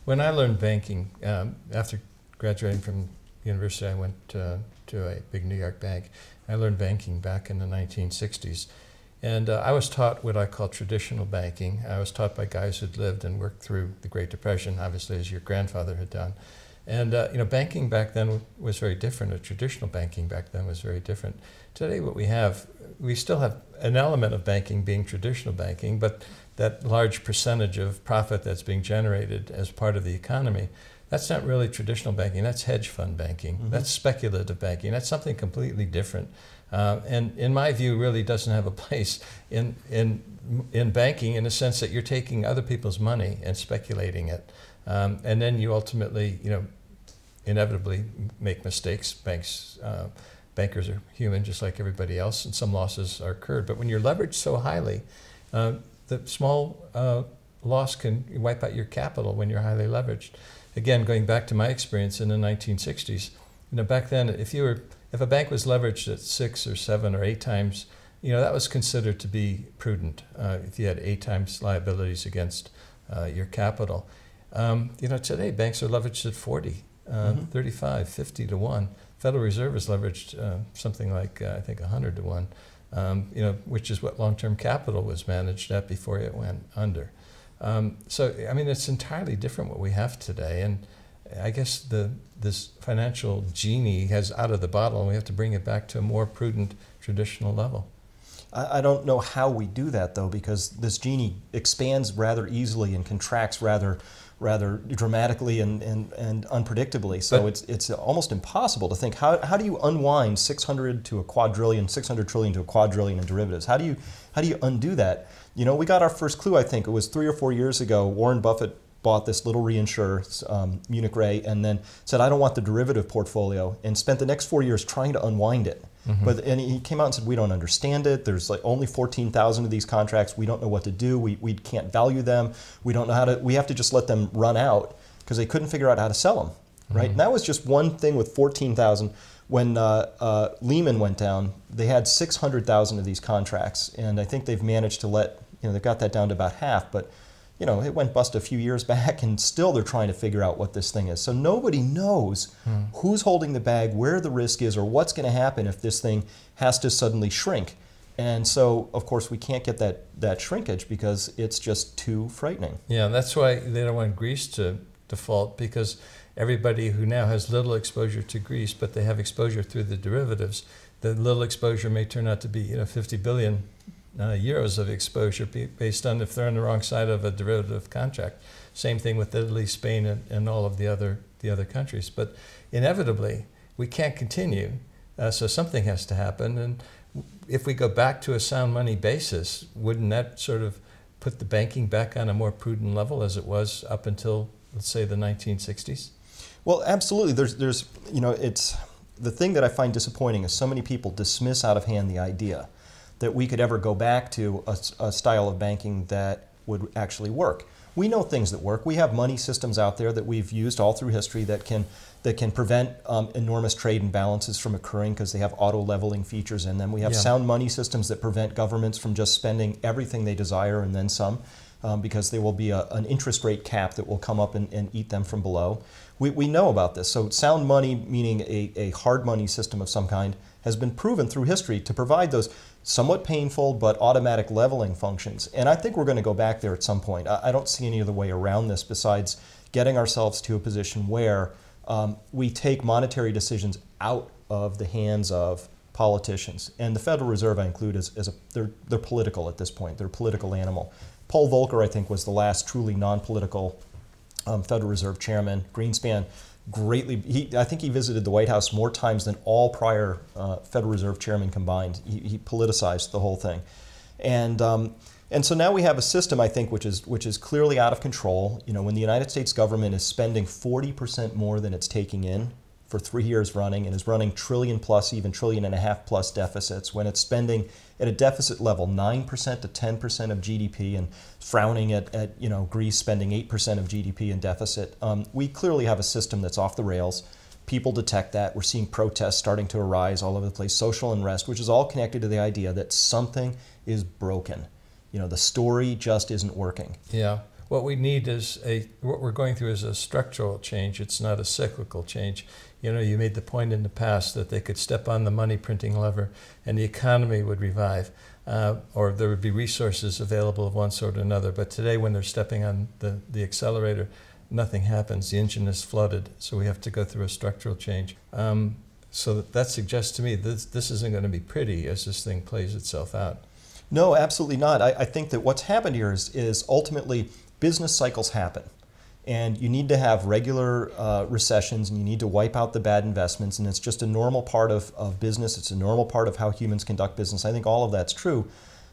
When I learned banking, after graduating from university, I went to a big New York bank. I learned banking back in the 1960s. And I was taught what I call traditional banking. I was taught by guys who'd lived and worked through the Great Depression, obviously, as your grandfather had done. And banking back then was very different. Or traditional banking back then was very different. Today, what we still have an element of banking being traditional banking, but that large percentage of profit that's being generated as part of the economy, that's not really traditional banking. That's hedge fund banking. Mm-hmm. That's speculative banking. That's something completely different. And in my view, really doesn't have a place in banking, in the sense that you're taking other people's money and speculating it. And then you ultimately, inevitably make mistakes. Bankers are human just like everybody else, and some losses are incurred. But when you're leveraged so highly, the small loss can wipe out your capital when you're highly leveraged. Again, going back to my experience in the 1960s, back then, if a bank was leveraged at 6 or 7 or 8 times, that was considered to be prudent. If you had 8 times liabilities against your capital. Today banks are leveraged at 40, 35, 50 to 1. Federal Reserve is leveraged something like, I think, 100 to 1, which is what long-term capital was managed at before it went under. It's entirely different what we have today. And I guess this financial genie has out of the bottle, and we have to bring it back to a more prudent, traditional level. I don't know how we do that, though, because this genie expands rather easily and contracts rather dramatically and unpredictably. So it's almost impossible to think, how do you unwind 600 to a quadrillion, 600 trillion to a quadrillion in derivatives? How do you undo that? We got our first clue, I think it was 3 or 4 years ago. Warren Buffett bought this little reinsurer, Munich Re, and then said, I don't want the derivative portfolio, and spent the next 4 years trying to unwind it. Mm-hmm. And he came out and said, we don't understand it. There's like only 14,000 of these contracts. We don't know what to do. We can't value them. We don't know how to, we have to just let them run out, because they couldn't figure out how to sell them, right? Mm-hmm. And that was just one thing with 14,000. When Lehman went down, they had 600,000 of these contracts, and I think they've managed to let, they've got that down to about half, but it went bust a few years back, and still they're trying to figure out what this thing is. So nobody knows who's holding the bag, where the risk is, or what's going to happen if this thing has to suddenly shrink. And so, of course, we can't get that shrinkage because it's just too frightening. Yeah, that's why they don't want Greece to default, because everybody who now has little exposure to Greece, but they have exposure through the derivatives, the little exposure may turn out to be 50 billion euros of exposure based on if they're on the wrong side of a derivative contract. Same thing with Italy, Spain, and all of the other countries. But inevitably, we can't continue, so something has to happen. And if we go back to a sound money basis, wouldn't that sort of put the banking back on a more prudent level as it was up until, let's say, the 1960s? Well, absolutely. There's it's the thing that I find disappointing is so many people dismiss out of hand the idea that we could ever go back to a style of banking that would actually work. We know things that work. We have money systems out there that we've used all through history that can prevent enormous trade imbalances from occurring because they have auto-leveling features in them. We have sound money systems that prevent governments from just spending everything they desire and then some, because there will be an interest rate cap that will come up and eat them from below. We know about this. So sound money, meaning a hard money system of some kind, has been proven through history to provide those somewhat painful but automatic leveling functions. And I think we're going to go back there at some point. I don't see any other way around this besides getting ourselves to a position where we take monetary decisions out of the hands of politicians. And the Federal Reserve I include they're political at this point. They're a political animal. Paul Volcker, I think, was the last truly non-political Federal Reserve chairman. Greenspan I think he visited the White House more times than all prior Federal Reserve chairmen combined. He politicized the whole thing. And so now we have a system, I think, which is clearly out of control. When the United States government is spending 40% more than it's taking in for 3 years running, and is running trillion plus, even trillion and a half plus deficits, when it's spending at a deficit level 9% to 10% of GDP, and frowning at Greece spending 8% of GDP in deficit, we clearly have a system that's off the rails. People detect that. We're seeing protests starting to arise all over the place, social unrest, which is all connected to the idea that something is broken. The story just isn't working. Yeah. what we need is what we're going through is a structural change. It's not a cyclical change. You know, you made the point in the past that they could step on the money printing lever and the economy would revive, or there would be resources available of one sort or another. But today, when they're stepping on the accelerator, nothing happens. The engine is flooded, so we have to go through a structural change. So that suggests to me that this isn't going to be pretty as this thing plays itself out. No, absolutely not. I think that what's happened here is ultimately business cycles happen. And you need to have regular recessions, and you need to wipe out the bad investments, and it's just a normal part of business. It's a normal part of how humans conduct business. I think all of that's true.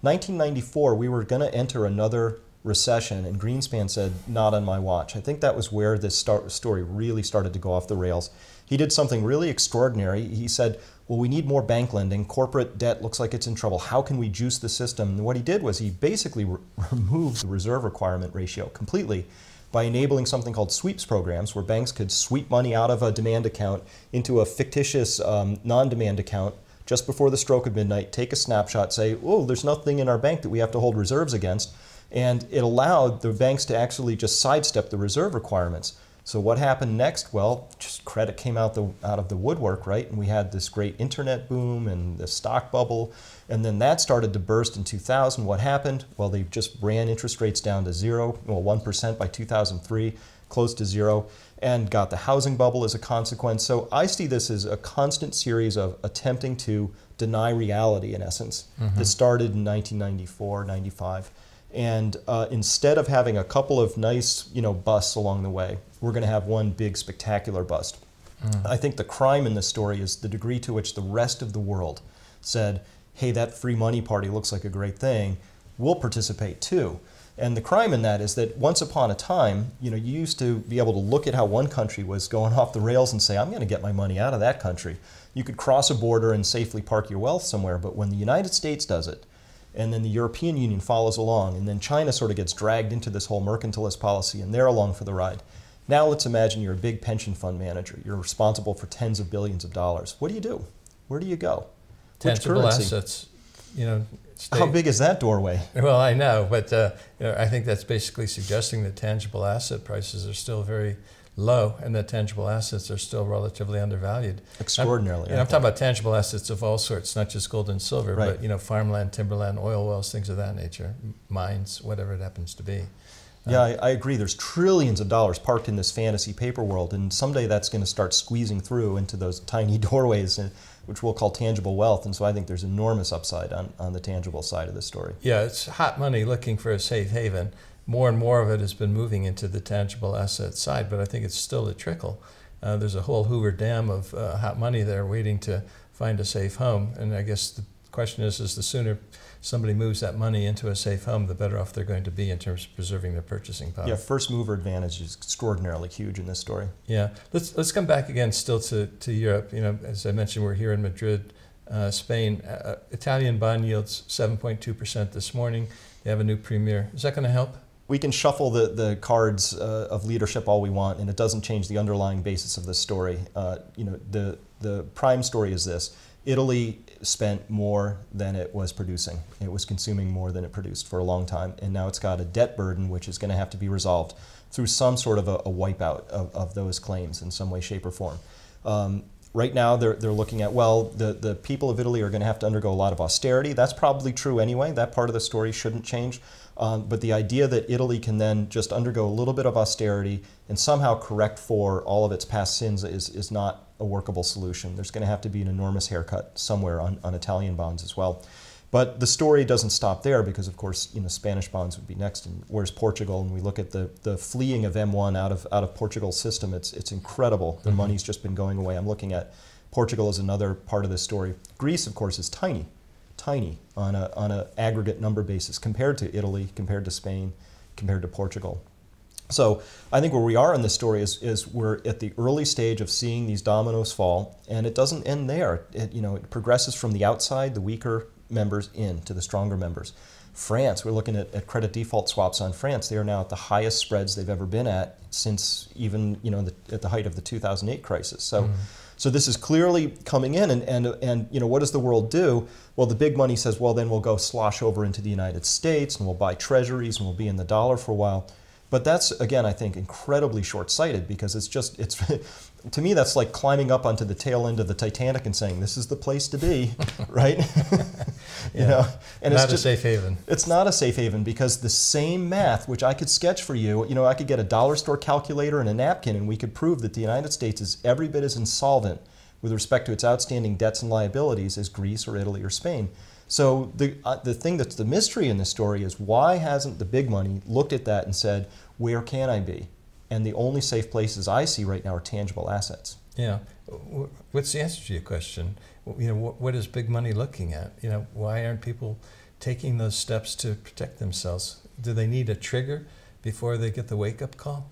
1994, we were going to enter another recession, and Greenspan said, not on my watch. I think that was where this story really started to go off the rails. He did something really extraordinary. He said, well, we need more bank lending. Corporate debt looks like it's in trouble. How can we juice the system? And what he did was he basically removed the reserve requirement ratio completely by enabling something called sweeps programs, where banks could sweep money out of a demand account into a fictitious non-demand account just before the stroke of midnight, take a snapshot, say, oh, there's nothing in our bank that we have to hold reserves against. And it allowed the banks to actually just sidestep the reserve requirements. So what happened next? Well, just credit came out of the woodwork, right? And we had this great internet boom and the stock bubble. And then that started to burst in 2000. What happened? Well, they just ran interest rates down to zero, well, 1% by 2003, close to zero, and got the housing bubble as a consequence. So I see this as a constant series of attempting to deny reality, in essence. That started in 1994, 95. And instead of having a couple of nice, busts along the way, we're going to have one big spectacular bust. I think the crime in this story is the degree to which the rest of the world said, hey, that free money party looks like a great thing, we'll participate too. And the crime in that is that once upon a time, you used to be able to look at how one country was going off the rails and say, I'm going to get my money out of that country. You could cross a border and safely park your wealth somewhere, but when the United States does it, and then the European Union follows along, and then China sort of gets dragged into this whole mercantilist policy, and they're along for the ride. Now let's imagine you're a big pension fund manager. You're responsible for tens of billions of dollars. What do you do? Where do you go? Tangible assets, How big is that doorway? Well, I know, but I think that's basically suggesting that tangible asset prices are still very low and that tangible assets are still relatively undervalued. Extraordinarily. I'm talking about tangible assets of all sorts, not just gold and silver, right. But farmland, timberland, oil wells, things of that nature, mines, whatever it happens to be. Yeah, I agree. There's trillions of dollars parked in this fantasy paper world, and someday that's going to start squeezing through into those tiny doorways, which we'll call tangible wealth. And so I think there's enormous upside on the tangible side of this story. Yeah, it's hot money looking for a safe haven. More and more of it has been moving into the tangible asset side, but I think it's still a trickle. There's a whole Hoover Dam of hot money there waiting to find a safe home. And I guess the question is the sooner somebody moves that money into a safe home, the better off they're going to be in terms of preserving their purchasing power. Yeah, first mover advantage is extraordinarily huge in this story. Yeah, let's come back again still to Europe. As I mentioned, we're here in Madrid, Spain. Italian bond yields 7.2% this morning. They have a new premier. Is that going to help? We can shuffle the cards of leadership all we want, and it doesn't change the underlying basis of this story. The prime story is this. Italy spent more than it was producing. It was consuming more than it produced for a long time, and now it's got a debt burden which is going to have to be resolved through some sort of a wipeout of those claims in some way, shape, or form. Right now, they're looking at, well, the people of Italy are going to have to undergo a lot of austerity. That's probably true anyway. That part of the story shouldn't change. But the idea that Italy can then just undergo a little bit of austerity and somehow correct for all of its past sins is not a workable solution. There's going to have to be an enormous haircut somewhere on Italian bonds as well. But the story doesn't stop there because, of course, Spanish bonds would be next. And where's Portugal? And we look at the fleeing of M1 out of Portugal's system. It's incredible. The money's just been going away. I'm looking at Portugal as another part of this story. Greece, of course, is tiny on an aggregate number basis compared to Italy, compared to Spain, compared to Portugal. So I think where we are in this story is we're at the early stage of seeing these dominoes fall, and it doesn't end there. It progresses from the outside, the weaker members, in to the stronger members. France, we're looking at credit default swaps on France. They are now at the highest spreads they've ever been at since even at the height of the 2008 crisis. So this is clearly coming in, and what does the world do? Well, the big money says, well, then we'll go slosh over into the United States, and we'll buy treasuries, and we'll be in the dollar for a while. But that's, again, I think incredibly short-sighted, because it's to me, that's like climbing up onto the tail end of the Titanic and saying, this is the place to be, right? You know, and not a safe haven. It's not a safe haven, because the same math, which I could sketch for you, I could get a dollar store calculator and a napkin, and we could prove that the United States is every bit as insolvent with respect to its outstanding debts and liabilities as Greece or Italy or Spain. So the thing that's the mystery in this story is, why hasn't the big money looked at that and said, where can I be? And the only safe places I see right now are tangible assets. Yeah. What's the answer to your question? What is big money looking at? Why aren't people taking those steps to protect themselves? Do they need a trigger before they get the wake-up call?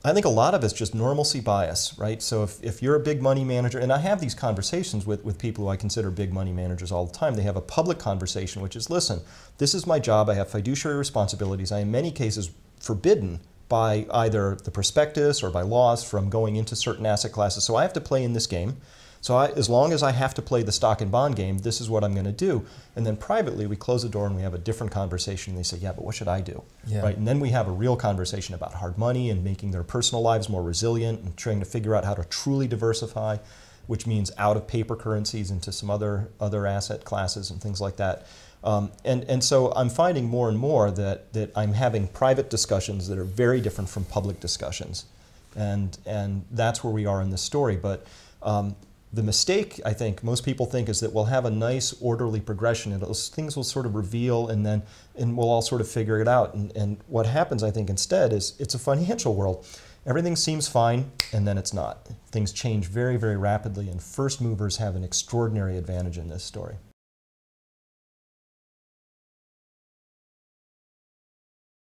I think a lot of it's just normalcy bias, right? So if you're a big money manager, and I have these conversations with people who I consider big money managers all the time, they have a public conversation, which is, listen, this is my job, I have fiduciary responsibilities, I in many cases forbidden by either the prospectus or by laws from going into certain asset classes. So I have to play in this game. So as long as I have to play the stock and bond game, this is what I'm going to do. And then privately, we close the door and we have a different conversation. They say, yeah, but what should I do? Yeah. Right? And then we have a real conversation about hard money and making their personal lives more resilient and trying to figure out how to truly diversify, which means out of paper currencies into some other asset classes and things like that. And so I'm finding more and more that I'm having private discussions that are very different from public discussions. And that's where we are in this story. But the mistake, I think, most people think, is that we'll have a nice, orderly progression, and those things will sort of reveal, and we'll all sort of figure it out. And what happens, I think, instead is it's a financial world. Everything seems fine, and then it's not. Things change very, very rapidly, and first movers have an extraordinary advantage in this story.